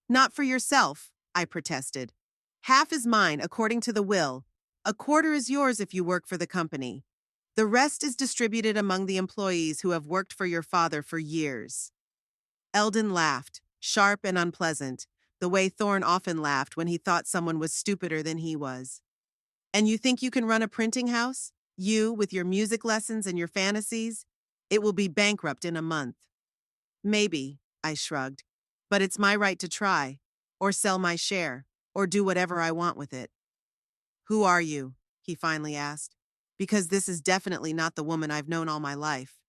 A: Not for yourself, I protested. Half is mine, according to the will. A quarter is yours if you work for the company. The rest is distributed among the employees who have worked for your father for years. Eldon laughed, sharp and unpleasant, the way Thorne often laughed when he thought someone was stupider than he was. And you think you can run a printing house? You, with your music lessons and your fantasies? It will be bankrupt in a month. Maybe, I shrugged, but it's my right to try, or sell my share, or do whatever I want with it. Who are you? He finally asked, because this is definitely not the woman I've known all my life.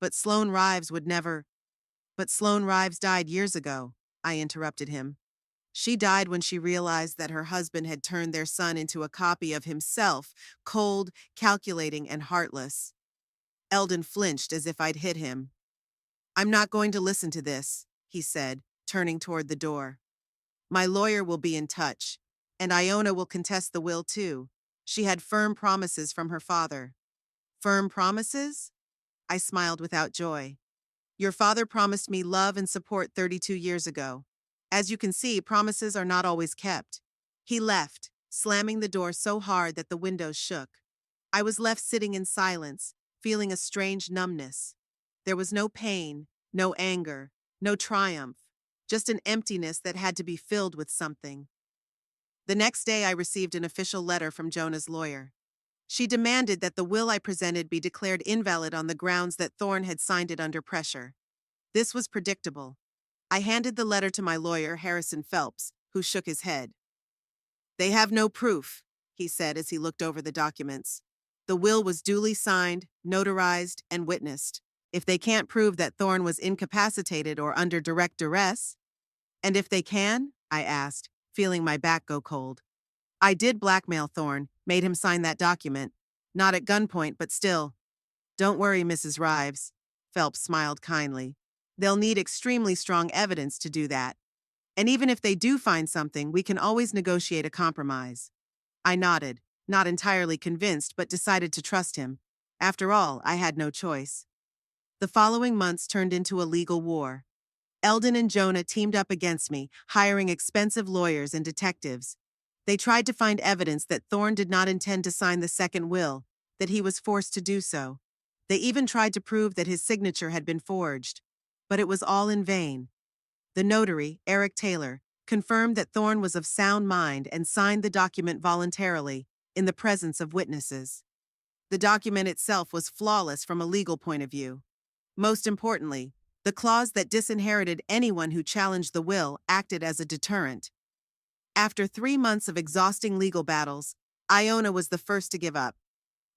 A: But Sloane Rives would never. But Sloane Rives died years ago, I interrupted him. She died when she realized that her husband had turned their son into a copy of himself, cold, calculating, and heartless. Eldon flinched as if I'd hit him. I'm not going to listen to this, he said, turning toward the door. My lawyer will be in touch, and Iona will contest the will too. She had firm promises from her father. Firm promises? I smiled without joy. Your father promised me love and support 32 years ago. As you can see, promises are not always kept. He left, slamming the door so hard that the windows shook. I was left sitting in silence, feeling a strange numbness. There was no pain, no anger, no triumph, just an emptiness that had to be filled with something. The next day I received an official letter from Jonah's lawyer. She demanded that the will I presented be declared invalid on the grounds that Thorne had signed it under pressure. This was predictable. I handed the letter to my lawyer, Harrison Phelps, who shook his head. They have no proof, he said as he looked over the documents. The will was duly signed, notarized, and witnessed. If they can't prove that Thorne was incapacitated or under direct duress, and if they can, I asked, feeling my back go cold. I did blackmail Thorne, made him sign that document. Not at gunpoint, but still. Don't worry, Mrs. Rives. Phelps smiled kindly. They'll need extremely strong evidence to do that. And even if they do find something, we can always negotiate a compromise. I nodded, not entirely convinced, but decided to trust him. After all, I had no choice. The following months turned into a legal war. Eldon and Jonah teamed up against me, hiring expensive lawyers and detectives. They tried to find evidence that Thorne did not intend to sign the second will, that he was forced to do so. They even tried to prove that his signature had been forged. But it was all in vain. The notary, Eric Taylor, confirmed that Thorne was of sound mind and signed the document voluntarily, in the presence of witnesses. The document itself was flawless from a legal point of view. Most importantly, the clause that disinherited anyone who challenged the will acted as a deterrent. After 3 months of exhausting legal battles, Iona was the first to give up.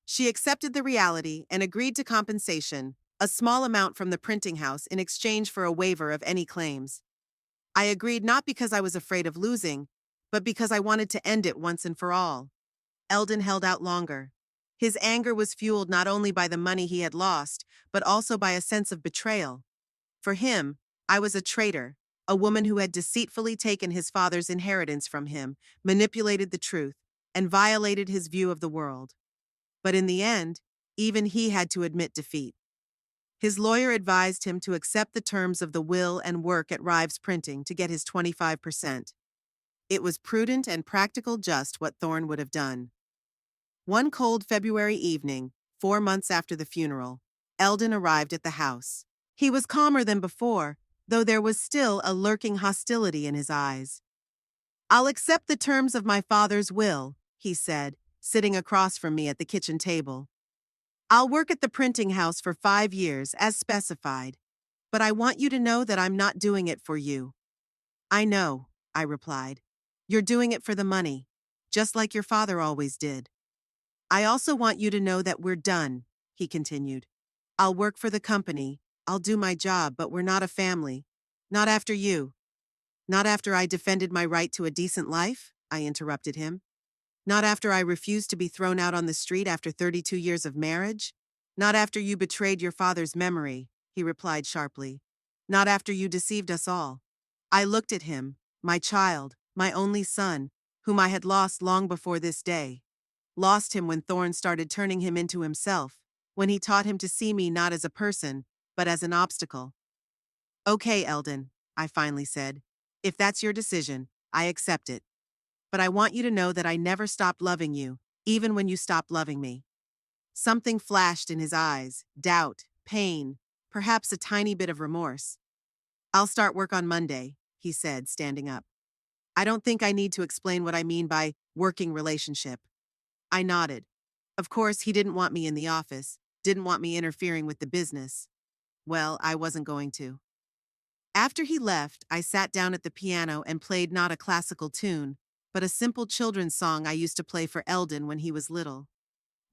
A: She accepted the reality and agreed to compensation, a small amount from the printing house in exchange for a waiver of any claims. I agreed not because I was afraid of losing, but because I wanted to end it once and for all. Eldon held out longer. His anger was fueled not only by the money he had lost, but also by a sense of betrayal. For him, I was a traitor, a woman who had deceitfully taken his father's inheritance from him, manipulated the truth, and violated his view of the world. But in the end, even he had to admit defeat. His lawyer advised him to accept the terms of the will and work at Rives Printing to get his 25%. It was prudent and practical, just what Thorne would have done. One cold February evening, 4 months after the funeral, Eldon arrived at the house. He was calmer than before, though there was still a lurking hostility in his eyes. I'll accept the terms of my father's will, he said, sitting across from me at the kitchen table. I'll work at the printing house for 5 years, as specified. But I want you to know that I'm not doing it for you. I know, I replied. You're doing it for the money, just like your father always did. I also want you to know that we're done, he continued. I'll work for the company, I'll do my job, but we're not a family. Not after you. Not after I defended my right to a decent life, I interrupted him. Not after I refused to be thrown out on the street after 32 years of marriage? Not after you betrayed your father's memory, he replied sharply. Not after you deceived us all. I looked at him, my child, my only son, whom I had lost long before this day. Lost him when Thorn started turning him into himself, when he taught him to see me not as a person, but as an obstacle. Okay, Eldon, I finally said. If that's your decision, I accept it. But I want you to know that I never stopped loving you, even when you stopped loving me. Something flashed in his eyes, doubt, pain, perhaps a tiny bit of remorse. I'll start work on Monday, he said, standing up. I don't think I need to explain what I mean by working relationship. I nodded. Of course, he didn't want me in the office, didn't want me interfering with the business. Well, I wasn't going to. After he left, I sat down at the piano and played not a classical tune, but a simple children's song I used to play for Eldon when he was little.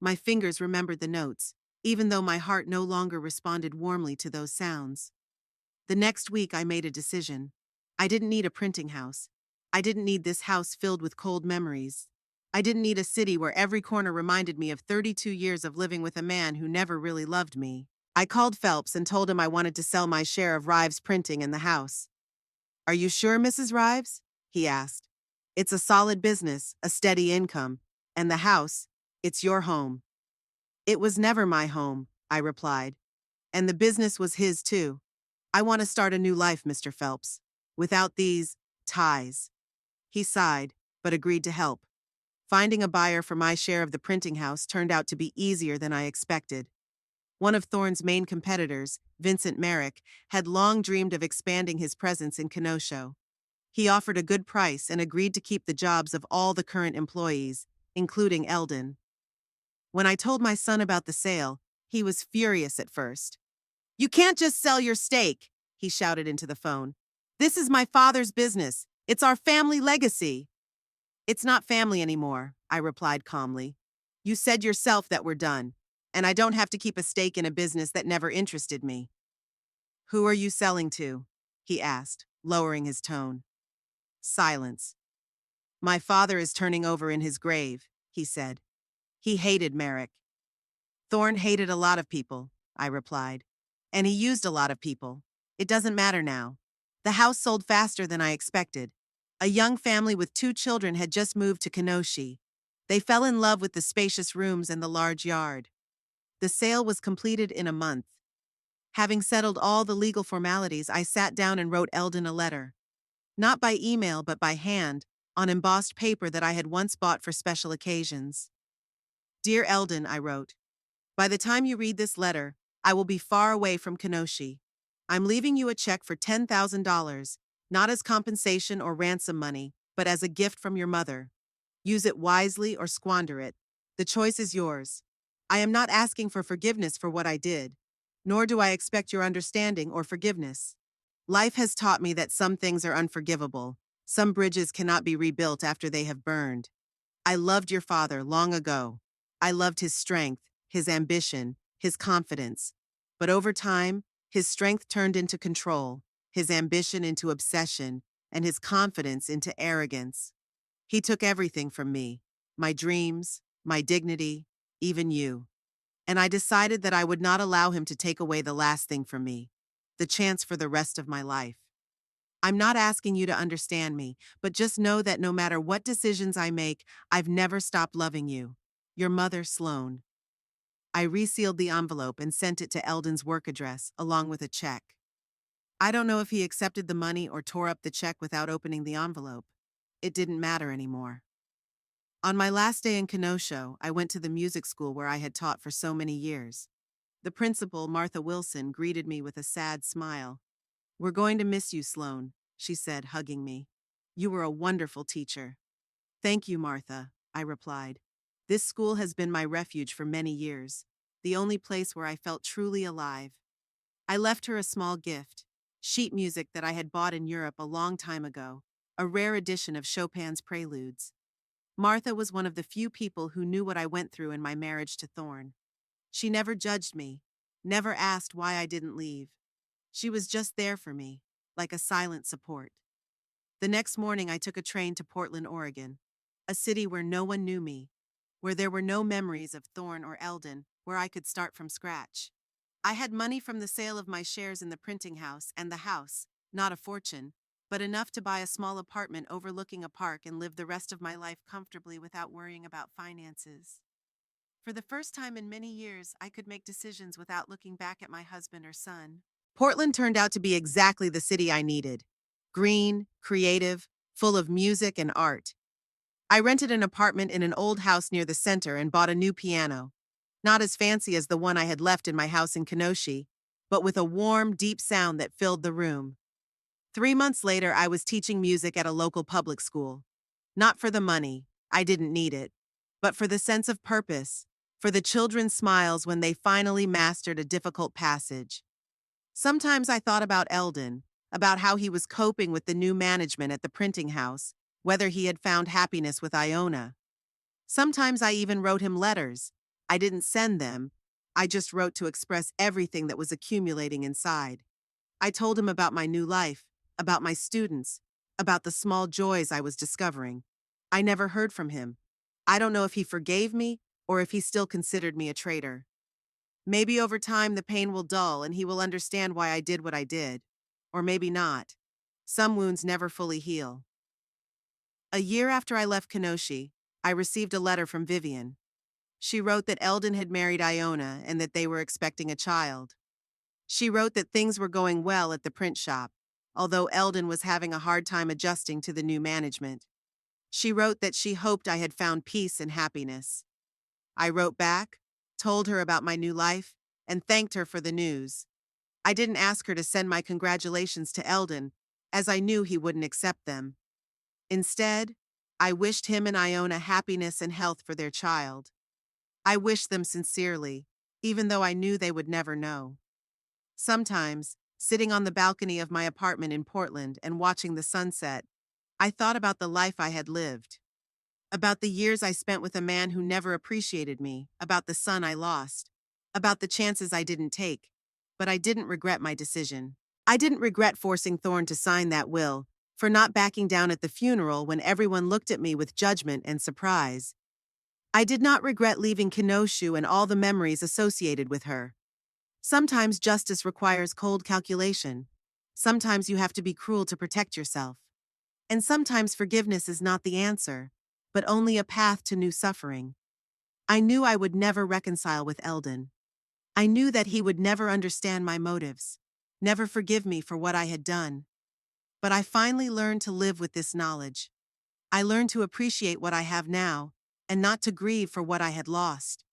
A: My fingers remembered the notes, even though my heart no longer responded warmly to those sounds. The next week I made a decision. I didn't need a printing house. I didn't need this house filled with cold memories. I didn't need a city where every corner reminded me of 32 years of living with a man who never really loved me. I called Phelps and told him I wanted to sell my share of Rives Printing and the house. Are you sure, Mrs. Rives? He asked. It's a solid business, a steady income. And the house, it's your home. It was never my home, I replied. And the business was his too. I want to start a new life, Mr. Phelps. Without these ties. He sighed, but agreed to help. Finding a buyer for my share of the printing house turned out to be easier than I expected. One of Thorne's main competitors, Vincent Merrick, had long dreamed of expanding his presence in Kenosha. He offered a good price and agreed to keep the jobs of all the current employees, including Eldon. When I told my son about the sale, he was furious at first. You can't just sell your stake, he shouted into the phone. This is my father's business. It's our family legacy. It's not family anymore, I replied calmly. You said yourself that we're done, and I don't have to keep a stake in a business that never interested me. Who are you selling to? He asked, lowering his tone. Silence. My father is turning over in his grave, he said. He hated Merrick. Thorne hated a lot of people, I replied. And he used a lot of people. It doesn't matter now. The house sold faster than I expected. A young family with 2 children had just moved to Kenosha. They fell in love with the spacious rooms and the large yard. The sale was completed in a month. Having settled all the legal formalities, I sat down and wrote Eldon a letter. Not by email, but by hand, on embossed paper that I had once bought for special occasions. Dear Eldon, I wrote, by the time you read this letter, I will be far away from Kenosha. I'm leaving you a check for $10,000, not as compensation or ransom money, but as a gift from your mother. Use it wisely or squander it. The choice is yours. I am not asking for forgiveness for what I did, nor do I expect your understanding or forgiveness. Life has taught me that some things are unforgivable. Some bridges cannot be rebuilt after they have burned. I loved your father long ago. I loved his strength, his ambition, his confidence. But over time, his strength turned into control, his ambition into obsession, and his confidence into arrogance. He took everything from me, my dreams, my dignity, even you. And I decided that I would not allow him to take away the last thing from me, the chance for the rest of my life. I'm not asking you to understand me, but just know that no matter what decisions I make, I've never stopped loving you. Your mother, Sloan. I resealed the envelope and sent it to Eldon's work address, along with a check. I don't know if he accepted the money or tore up the check without opening the envelope. It didn't matter anymore. On my last day in Kenosha, I went to the music school where I had taught for so many years. The principal, Martha Wilson, greeted me with a sad smile. We're going to miss you, Sloan, she said, hugging me. You were a wonderful teacher. Thank you, Martha, I replied. This school has been my refuge for many years, the only place where I felt truly alive. I left her a small gift, sheet music that I had bought in Europe a long time ago, a rare edition of Chopin's Preludes. Martha was one of the few people who knew what I went through in my marriage to Thorne. She never judged me, never asked why I didn't leave. She was just there for me, like a silent support. The next morning, I took a train to Portland, Oregon, a city where no one knew me, where there were no memories of Thorne or Eldon, where I could start from scratch. I had money from the sale of my shares in the printing house and the house, not a fortune, but enough to buy a small apartment overlooking a park and live the rest of my life comfortably without worrying about finances. For the first time in many years, I could make decisions without looking back at my husband or son. Portland turned out to be exactly the city I needed: green, creative, full of music and art. I rented an apartment in an old house near the center and bought a new piano. Not as fancy as the one I had left in my house in Kenosha, but with a warm, deep sound that filled the room. 3 months later, I was teaching music at a local public school. Not for the money, I didn't need it, but for the sense of purpose, for the children's smiles when they finally mastered a difficult passage. Sometimes I thought about Eldon, about how he was coping with the new management at the printing house, whether he had found happiness with Iona. Sometimes I even wrote him letters. I didn't send them, I just wrote to express everything that was accumulating inside. I told him about my new life, about my students, about the small joys I was discovering. I never heard from him. I don't know if he forgave me or if he still considered me a traitor. Maybe over time the pain will dull and he will understand why I did what I did. Or maybe not. Some wounds never fully heal. A year after I left Kenosha, I received a letter from Vivian. She wrote that Eldon had married Iona and that they were expecting a child. She wrote that things were going well at the print shop, although Eldon was having a hard time adjusting to the new management. She wrote that she hoped I had found peace and happiness. I wrote back, told her about my new life, and thanked her for the news. I didn't ask her to send my congratulations to Eldon, as I knew he wouldn't accept them. Instead, I wished him and Iona happiness and health for their child. I wished them sincerely, even though I knew they would never know. Sometimes, sitting on the balcony of my apartment in Portland and watching the sunset, I thought about the life I had lived, about the years I spent with a man who never appreciated me, about the son I lost, about the chances I didn't take, but I didn't regret my decision. I didn't regret forcing Thorne to sign that will, for not backing down at the funeral when everyone looked at me with judgment and surprise. I did not regret leaving Kenosha and all the memories associated with her. Sometimes justice requires cold calculation. Sometimes you have to be cruel to protect yourself. And sometimes forgiveness is not the answer, but only a path to new suffering. I knew I would never reconcile with Eldon. I knew that he would never understand my motives, never forgive me for what I had done. But I finally learned to live with this knowledge. I learned to appreciate what I have now, and not to grieve for what I had lost.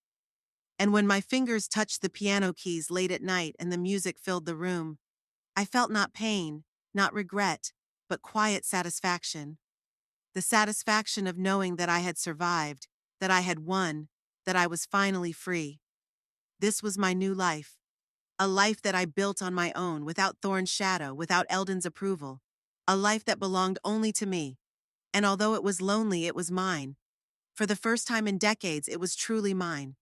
A: And when my fingers touched the piano keys late at night and the music filled the room, I felt not pain, not regret, but quiet satisfaction. The satisfaction of knowing that I had survived, that I had won, that I was finally free. This was my new life. A life that I built on my own, without Thorne's shadow, without Eldon's approval. A life that belonged only to me. And although it was lonely, it was mine. For the first time in decades, it was truly mine.